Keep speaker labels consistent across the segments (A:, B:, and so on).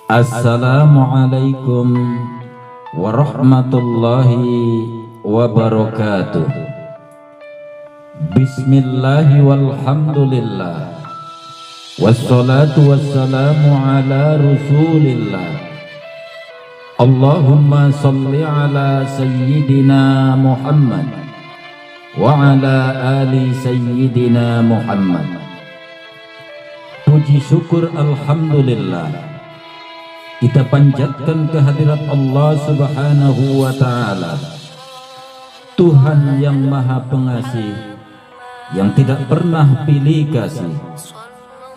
A: Assalamualaikum warahmatullahi wabarakatuh. Bismillahi walhamdulillah, wassalatu wassalamu ala rasulillah. Allahumma salli ala sayyidina Muhammad wa ala ali sayyidina Muhammad. Puji syukur alhamdulillah kita panjatkan kehadirat Allah Subhanahu wa ta'ala, Tuhan yang maha pengasih, yang tidak pernah pilih kasih,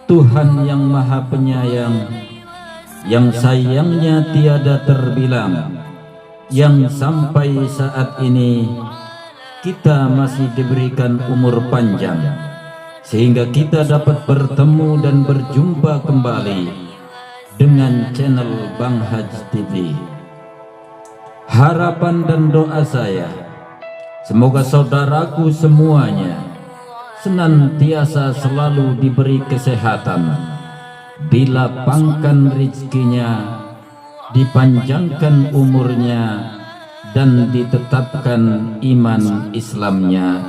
A: Tuhan yang maha penyayang, yang sayangnya tiada terbilang, yang sampai saat ini kita masih diberikan umur panjang sehingga kita dapat bertemu dan berjumpa kembali dengan channel Bang Haj TV. Harapan dan doa saya, semoga saudaraku semuanya senantiasa selalu diberi kesehatan, dilapangkan rezekinya, dipanjangkan umurnya, dan ditetapkan iman Islamnya.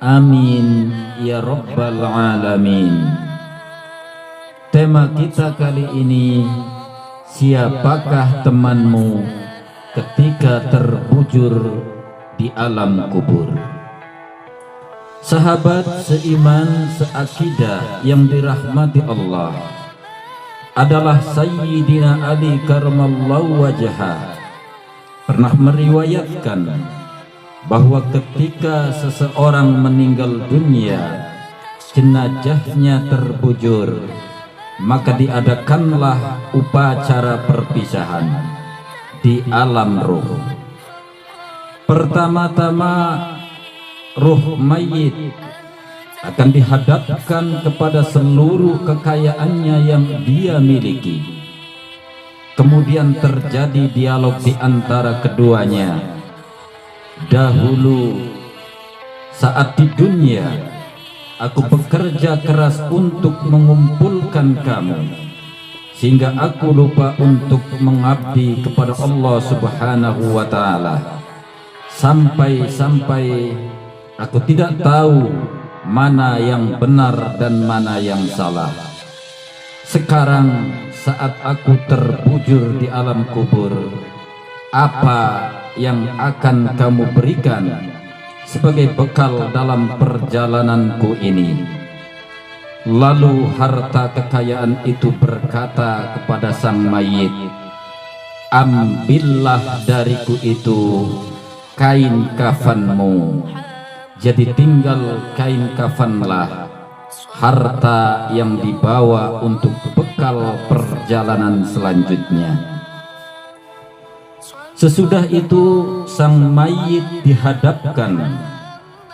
A: Amin ya rabbal alamin. Tema kita kali ini, siapakah temanmu ketika terbujur di alam kubur? Sahabat seiman, seakidah yang dirahmati Allah adalah Sayyidina Ali karamallahu wajhah pernah meriwayatkan bahwa ketika seseorang meninggal dunia, jenazahnya terbujur, maka diadakanlah upacara perpisahan di alam ruh. Pertama-tama ruh mayit akan dihadapkan kepada seluruh kekayaannya yang dia miliki. Kemudian terjadi dialog di antara keduanya. Dahulu saat di dunia aku bekerja keras untuk mengumpulkan kamu, sehingga aku lupa untuk mengabdi kepada Allah Subhanahu wa ta'ala, sampai-sampai aku tidak tahu mana yang benar dan mana yang salah. Sekarang saat aku terbujur di alam kubur, apa yang akan kamu berikan sebagai bekal dalam perjalananku ini? Lalu harta kekayaan itu berkata kepada sang mayit, ambillah dariku itu kain kafanmu, jadi tinggal kain kafanlah harta yang dibawa untuk bekal perjalanan selanjutnya. Sesudah itu sang mayit dihadapkan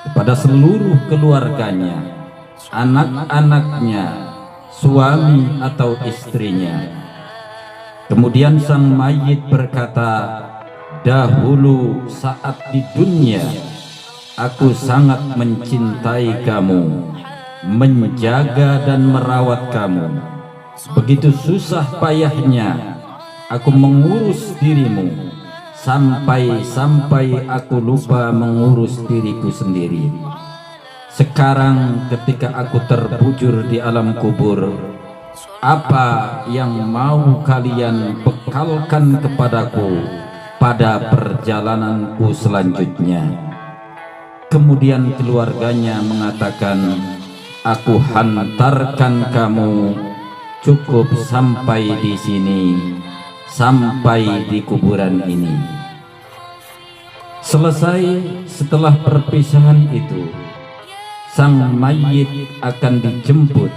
A: kepada seluruh keluarganya, anak-anaknya, suami atau istrinya. Kemudian sang mayit berkata, dahulu saat di dunia aku sangat mencintai kamu, menjaga dan merawat kamu. Begitu susah payahnya aku mengurus dirimu, sampai aku lupa mengurus diriku sendiri. Sekarang ketika aku terbujur di alam kubur, apa yang mau kalian bekalkan kepadaku pada perjalananku selanjutnya? Kemudian keluarganya mengatakan, aku hantarkan kamu, cukup sampai di sini, sampai di kuburan ini. Selesai setelah perpisahan itu, sang mayit akan dijemput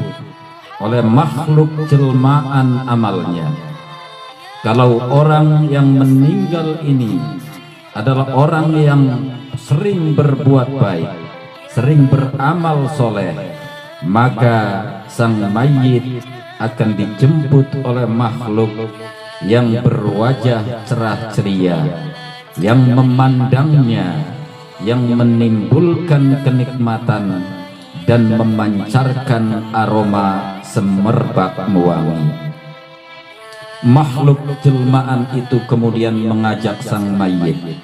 A: oleh makhluk jelmaan amalnya. Kalau orang yang meninggal ini adalah orang yang sering berbuat baik, sering beramal soleh, maka sang mayit akan dijemput oleh makhluk yang berwajah cerah ceria, yang memandangnya, yang menimbulkan kenikmatan dan memancarkan aroma semerbak wangi. makhluk jelmaan itu kemudian mengajak sang mayit.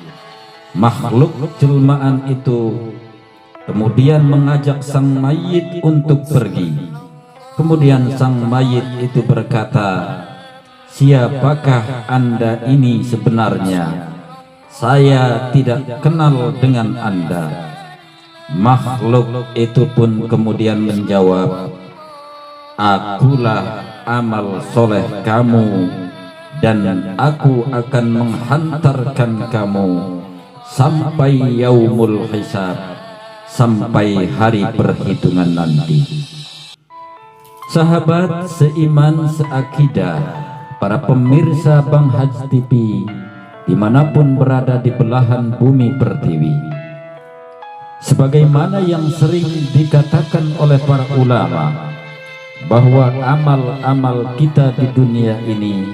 A: Makhluk jelmaan itu kemudian mengajak sang mayit untuk pergi. Kemudian sang mayit itu berkata, "Siapakah Anda ini sebenarnya? Saya tidak kenal dengan Anda." Makhluk itu pun kemudian menjawab, "Akulah amal soleh kamu, dan aku akan menghantarkan kamu sampai yaumul hisab, sampai hari perhitungan nanti." Sahabat seiman seakidah, para pemirsa Bang Haj TV dimanapun berada di belahan bumi pertiwi, sebagaimana yang sering dikatakan oleh para ulama bahwa amal-amal kita di dunia ini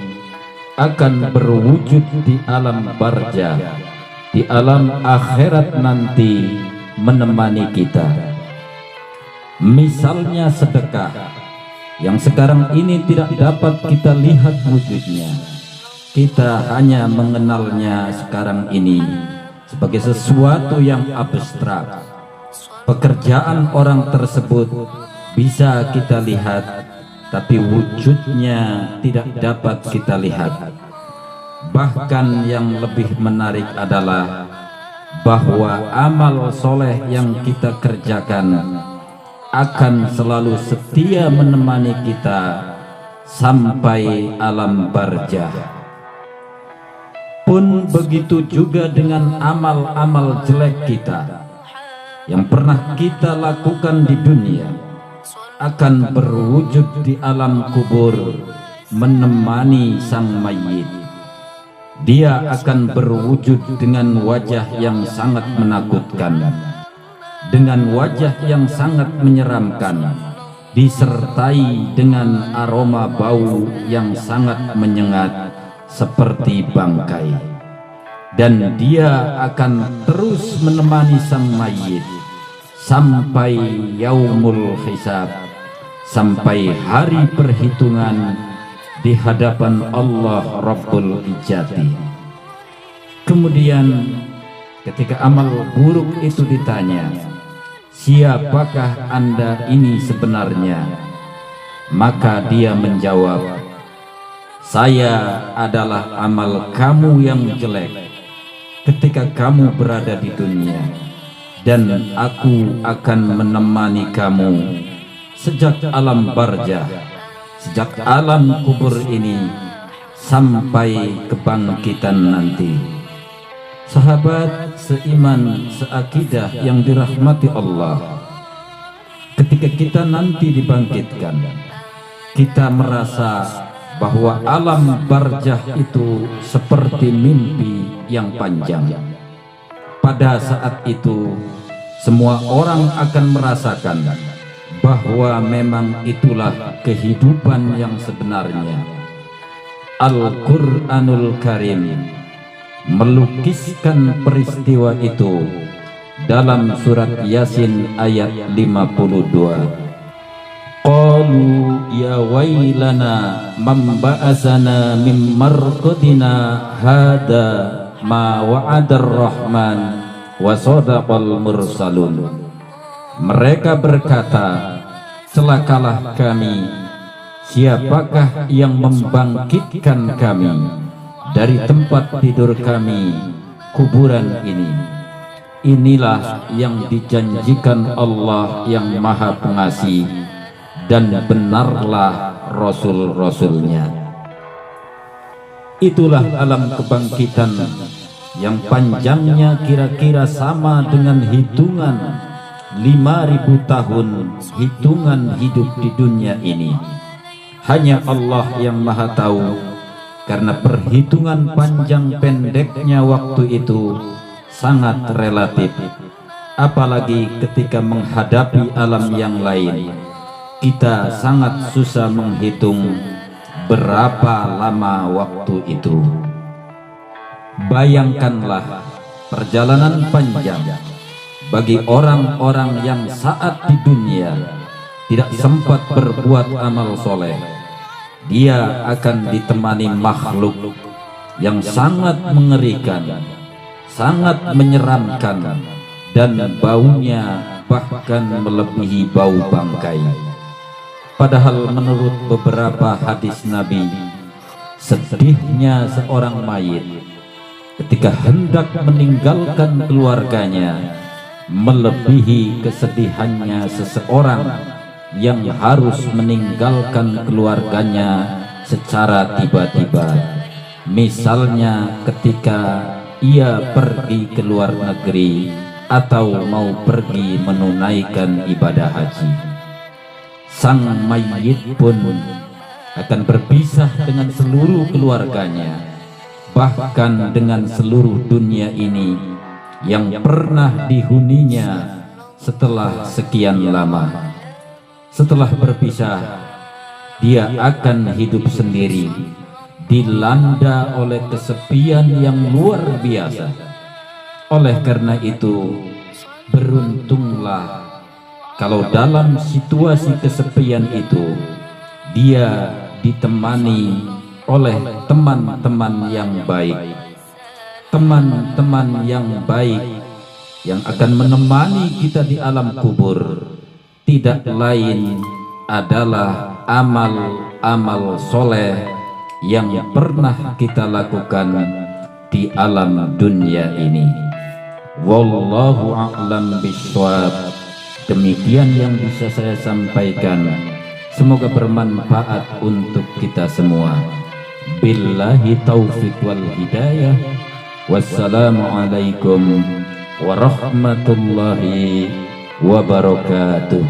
A: akan berwujud di alam barzah, di alam akhirat nanti menemani kita. Misalnya sedekah yang sekarang ini tidak dapat kita lihat wujudnya, kita hanya mengenalnya sekarang ini sebagai sesuatu yang abstrak. Pekerjaan orang tersebut bisa kita lihat, tapi wujudnya tidak dapat kita lihat. Bahkan yang lebih menarik adalah bahwa amal soleh yang kita kerjakan akan selalu setia menemani kita sampai alam barzah. Pun begitu juga dengan amal-amal jelek kita yang pernah kita lakukan di dunia, akan berwujud di alam kubur menemani sang mayit. Dia akan berwujud dengan wajah yang sangat menakutkan, dengan wajah yang sangat menyeramkan, disertai dengan aroma bau yang sangat menyengat seperti bangkai. Dan dia akan terus menemani sang mayit sampai yaumul hisab, sampai hari perhitungan di hadapan Allah Rabbul Izzati. Kemudian ketika amal buruk itu ditanya, "Siapakah Anda ini sebenarnya?" Maka dia menjawab, "Saya adalah amal kamu yang jelek ketika kamu berada di dunia, dan aku akan menemani kamu sejak alam barzah, sejak alam kubur ini sampai kebangkitan nanti." Sahabat seiman seakidah yang dirahmati Allah, ketika kita nanti dibangkitkan, kita merasa bahwa alam barzah itu seperti mimpi yang panjang. Pada saat itu semua orang akan merasakan bahwa memang itulah kehidupan yang sebenarnya. Al-Quranul Karim melukiskan peristiwa itu dalam surat Yasin ayat 52. Qalu ya wailana man ba'asana mim marqadina hada ma wa'adar rahman wa sadaqal mursalun. Mereka berkata, "Celakalah kami, siapakah yang membangkitkan kami dari tempat tidur kami, kuburan ini? Inilah yang dijanjikan Allah yang Maha Pengasih, dan benarlah Rasul-Rasulnya." Itulah alam kebangkitan yang panjangnya kira-kira sama dengan hitungan 5.000 tahun hitungan hidup di dunia ini. Hanya Allah yang Maha tahu, karena perhitungan panjang pendeknya waktu itu sangat relatif. Apalagi ketika menghadapi alam yang lain, kita sangat susah menghitung berapa lama waktu itu. Bayangkanlah perjalanan panjang bagi orang-orang yang saat di dunia tidak sempat berbuat amal soleh, dia akan ditemani makhluk yang sangat mengerikan, sangat menyeramkan, dan baunya bahkan melebihi bau bangkai. Padahal menurut beberapa hadis Nabi, sedihnya seorang mayit ketika hendak meninggalkan keluarganya melebihi kesedihannya seseorang yang harus meninggalkan keluarganya secara tiba-tiba. Misalnya ketika ia pergi ke luar negeri atau mau pergi menunaikan ibadah haji. Sang mayit pun akan berpisah dengan seluruh keluarganya, bahkan dengan seluruh dunia ini yang pernah dihuninya setelah sekian lama. Setelah berpisah, dia akan hidup sendiri, dilanda oleh kesepian yang luar biasa. Oleh karena itu, beruntunglah kalau dalam situasi kesepian itu dia ditemani oleh teman-teman yang baik. Teman-teman yang baik yang akan menemani kita di alam kubur tidak lain adalah amal-amal soleh yang pernah kita lakukan di alam dunia ini. Wallahu a'lam bishawab. Demikian yang bisa saya sampaikan. Semoga bermanfaat untuk kita semua. Billahi taufiq wal hidayah. Wassalamualaikum warahmatullahi wabarakatuh.